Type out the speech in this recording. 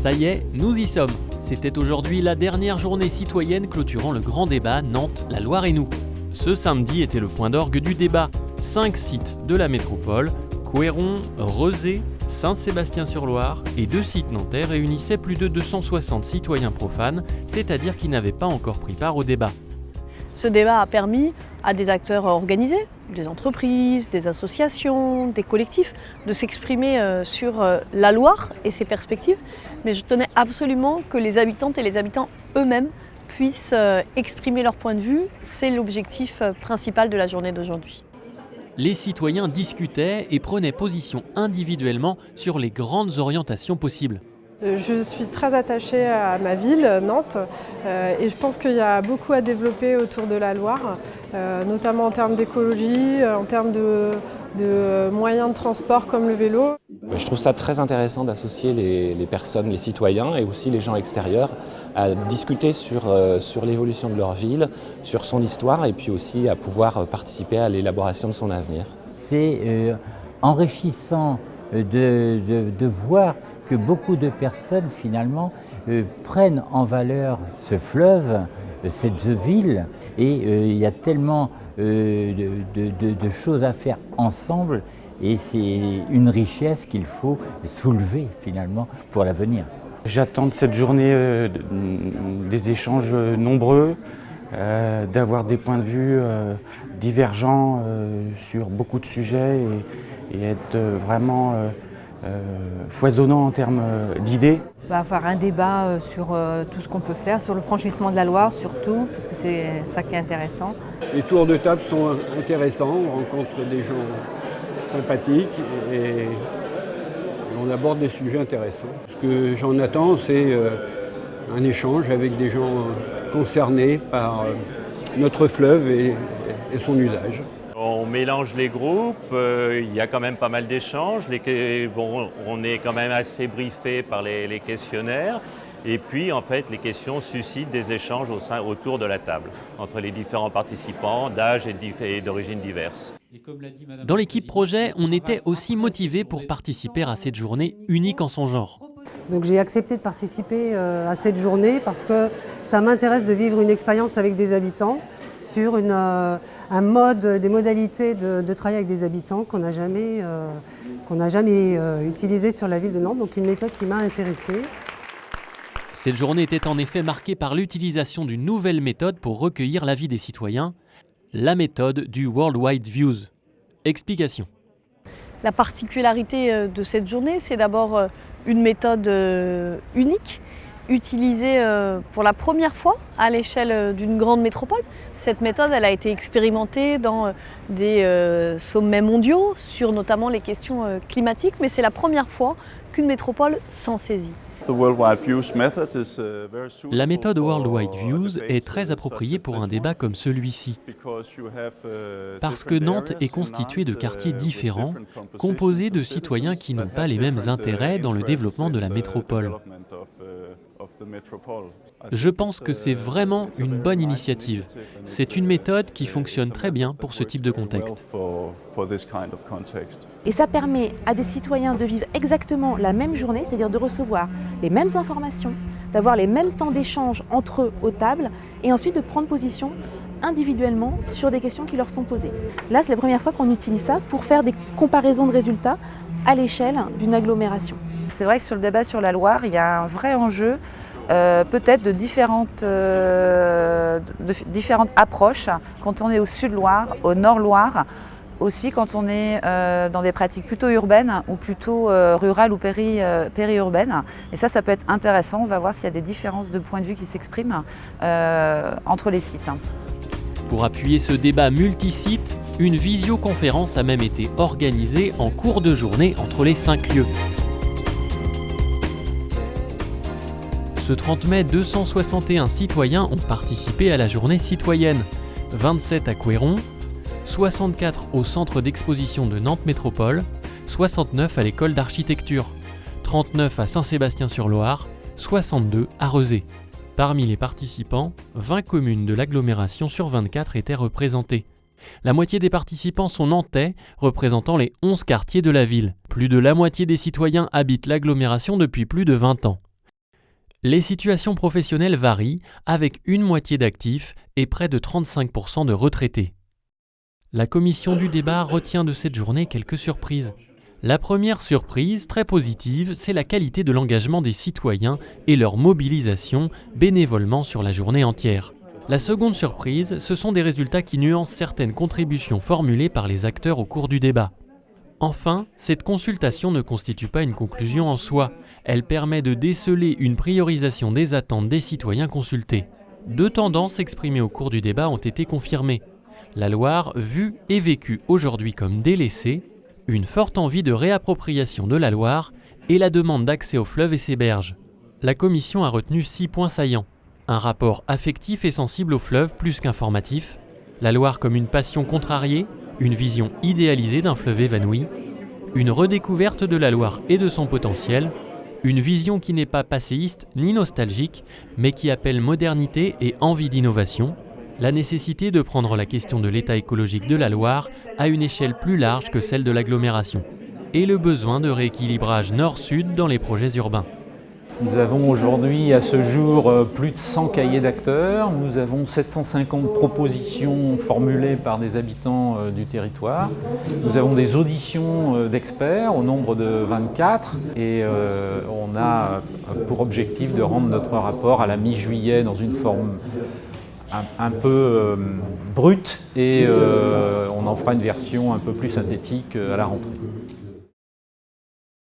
Ça y est, nous y sommes. C'était aujourd'hui la dernière journée citoyenne clôturant le grand débat Nantes, la Loire et nous. Ce samedi était le point d'orgue du débat. 5 sites de la métropole, Couëron, Rezé, Saint-Sébastien-sur-Loire et 2 sites nantais réunissaient plus de 260 citoyens profanes, c'est-à-dire qui n'avaient pas encore pris part au débat. Ce débat a permis à des acteurs organisés, des entreprises, des associations, des collectifs, de s'exprimer sur la Loire et ses perspectives. Mais je tenais absolument que les habitantes et les habitants eux-mêmes puissent exprimer leur point de vue. C'est l'objectif principal de la journée d'aujourd'hui. Les citoyens discutaient et prenaient position individuellement sur les grandes orientations possibles. Je suis très attachée à ma ville, Nantes, et je pense qu'il y a beaucoup à développer autour de la Loire, notamment en termes d'écologie, en termes de moyens de transport comme le vélo. Je trouve ça très intéressant d'associer les personnes, les citoyens et aussi les gens extérieurs à discuter sur l'évolution de leur ville, sur son histoire et puis aussi à pouvoir participer à l'élaboration de son avenir. C'est enrichissant de voir que beaucoup de personnes finalement prennent en valeur ce fleuve, cette ville, et il y a tellement de choses à faire ensemble, et c'est une richesse qu'il faut soulever finalement pour l'avenir. J'attends de cette journée des échanges nombreux, d'avoir des points de vue divergents sur beaucoup de sujets et être vraiment foisonnant en termes d'idées. Avoir un débat sur tout ce qu'on peut faire, sur le franchissement de la Loire surtout, parce que c'est ça qui est intéressant. Les tours de table sont intéressants, on rencontre des gens sympathiques et on aborde des sujets intéressants. Ce que j'en attends, c'est un échange avec des gens concernés par notre fleuve et son usage. On mélange les groupes, il y a quand même pas mal d'échanges, on est quand même assez briefé par les questionnaires et puis en fait les questions suscitent des échanges autour de la table entre les différents participants d'âge et d'origines diverses. Dans l'équipe projet, on était aussi motivés pour participer à cette journée unique en son genre. Donc j'ai accepté de participer à cette journée parce que ça m'intéresse de vivre une expérience avec des habitants sur un mode, des modalités de travail avec des habitants qu'on n'a jamais utilisé sur la ville de Nantes, donc une méthode qui m'a intéressée. Cette journée était en effet marquée par l'utilisation d'une nouvelle méthode pour recueillir l'avis des citoyens, la méthode du Worldwide Views. Explication. La particularité de cette journée, c'est d'abord une méthode unique, utilisée pour la première fois à l'échelle d'une grande métropole. Cette méthode, elle a été expérimentée dans des sommets mondiaux sur notamment les questions climatiques, mais c'est la première fois qu'une métropole s'en saisit. La méthode Worldwide Views est très appropriée pour un débat comme celui-ci, parce que Nantes est constituée de quartiers différents, composés de citoyens qui n'ont pas les mêmes intérêts dans le développement de la métropole. Je pense que c'est vraiment une bonne initiative. C'est une méthode qui fonctionne très bien pour ce type de contexte. Et ça permet à des citoyens de vivre exactement la même journée, c'est-à-dire de recevoir les mêmes informations, d'avoir les mêmes temps d'échange entre eux aux tables et ensuite de prendre position individuellement sur des questions qui leur sont posées. Là, c'est la première fois qu'on utilise ça pour faire des comparaisons de résultats à l'échelle d'une agglomération. C'est vrai que sur le débat sur la Loire, il y a un vrai enjeu, peut-être de différentes approches quand on est au Sud-Loire, au Nord-Loire, aussi quand on est dans des pratiques plutôt urbaines ou plutôt rurales ou périurbaines. Et ça peut être intéressant, on va voir s'il y a des différences de points de vue qui s'expriment entre les sites. Pour appuyer ce débat multisite, une visioconférence a même été organisée en cours de journée entre les 5 lieux. Ce 30 mai, 261 citoyens ont participé à la journée citoyenne. 27 à Couëron, 64 au centre d'exposition de Nantes Métropole, 69 à l'école d'architecture, 39 à Saint-Sébastien-sur-Loire, 62 à Rezé. Parmi les participants, 20 communes de l'agglomération sur 24 étaient représentées. La moitié des participants sont nantais, représentant les 11 quartiers de la ville. Plus de la moitié des citoyens habitent l'agglomération depuis plus de 20 ans. Les situations professionnelles varient, avec une moitié d'actifs et près de 35% de retraités. La commission du débat retient de cette journée quelques surprises. La première surprise, très positive, c'est la qualité de l'engagement des citoyens et leur mobilisation bénévolement sur la journée entière. La seconde surprise, ce sont des résultats qui nuancent certaines contributions formulées par les acteurs au cours du débat. Enfin, cette consultation ne constitue pas une conclusion en soi. Elle permet de déceler une priorisation des attentes des citoyens consultés. Deux tendances exprimées au cours du débat ont été confirmées. La Loire, vue et vécue aujourd'hui comme délaissée, une forte envie de réappropriation de la Loire et la demande d'accès au fleuve et ses berges. La commission a retenu 6 points saillants. Un rapport affectif et sensible au fleuve plus qu'informatif, la Loire comme une passion contrariée, une vision idéalisée d'un fleuve évanoui, une redécouverte de la Loire et de son potentiel, une vision qui n'est pas passéiste ni nostalgique, mais qui appelle modernité et envie d'innovation, la nécessité de prendre la question de l'état écologique de la Loire à une échelle plus large que celle de l'agglomération, et le besoin de rééquilibrage nord-sud dans les projets urbains. Nous avons aujourd'hui à ce jour plus de 100 cahiers d'acteurs, nous avons 750 propositions formulées par des habitants du territoire, nous avons des auditions d'experts au nombre de 24 et on a pour objectif de rendre notre rapport à la mi-juillet dans une forme un peu brute et on en fera une version un peu plus synthétique à la rentrée.